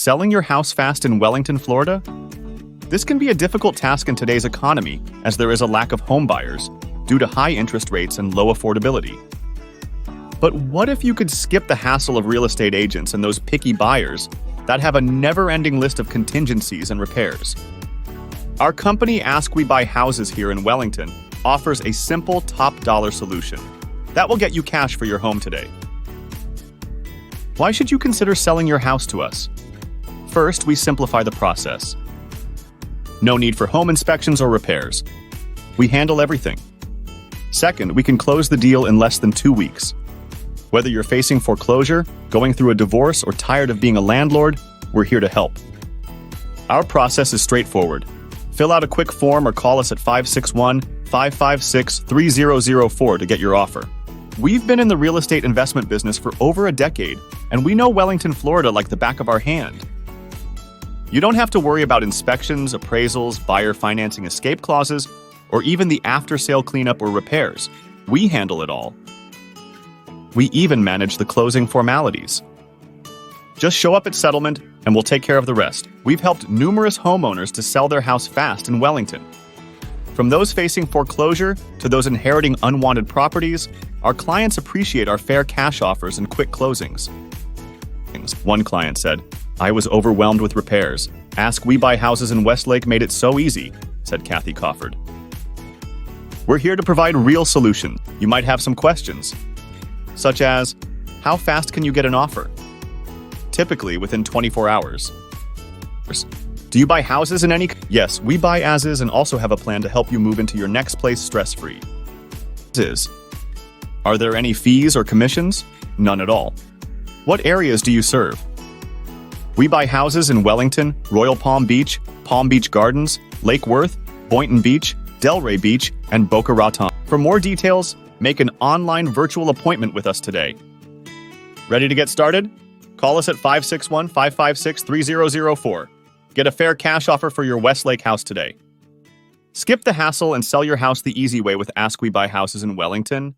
Selling your house fast in Wellington, Florida? This can be a difficult task in today's economy, as there is a lack of home buyers due to high interest rates and low affordability. But what if you could skip the hassle of real estate agents and those picky buyers that have a never-ending list of contingencies and repairs? Our company Ask We Buy Houses here in Wellington offers a simple top-dollar solution that will get you cash for your home today. Why should you consider selling your house to us? First, we simplify the process. No need for home inspections or repairs. We handle everything. Second, we can close the deal in less than 2 weeks. Whether you're facing foreclosure, going through a divorce, or tired of being a landlord, we're here to help. Our process is straightforward. Fill out a quick form or call us at 561-556-3004 to get your offer. We've been in the real estate investment business for over a decade, and we know Wellington, Florida like the back of our hand. You don't have to worry about inspections, appraisals, buyer financing escape clauses, or even the after-sale cleanup or repairs. We handle it all. We even manage the closing formalities. Just show up at settlement, and we'll take care of the rest. We've helped numerous homeowners to sell their house fast in Wellington. From those facing foreclosure to those inheriting unwanted properties, our clients appreciate our fair cash offers and quick closings. One client said, "I was overwhelmed with repairs. Ask We Buy Houses in Westlake made it so easy," said Kathy Cofford. We're here to provide real solutions. You might have some questions, such as, how fast can you get an offer? Typically within 24 hours. Do you buy houses in any? Yes, we buy as is and also have a plan to help you move into your next place stress-free. Are there any fees or commissions? None at all. What areas do you serve? We buy houses in Wellington, Royal Palm Beach Gardens, Lake Worth, Boynton Beach, Delray Beach, and Boca Raton. For more details, make an online virtual appointment with us today. Ready to get started? Call us at 561-556-3004. Get a fair cash offer for your Westlake house today. Skip the hassle and sell your house the easy way with Ask We Buy Houses in Wellington.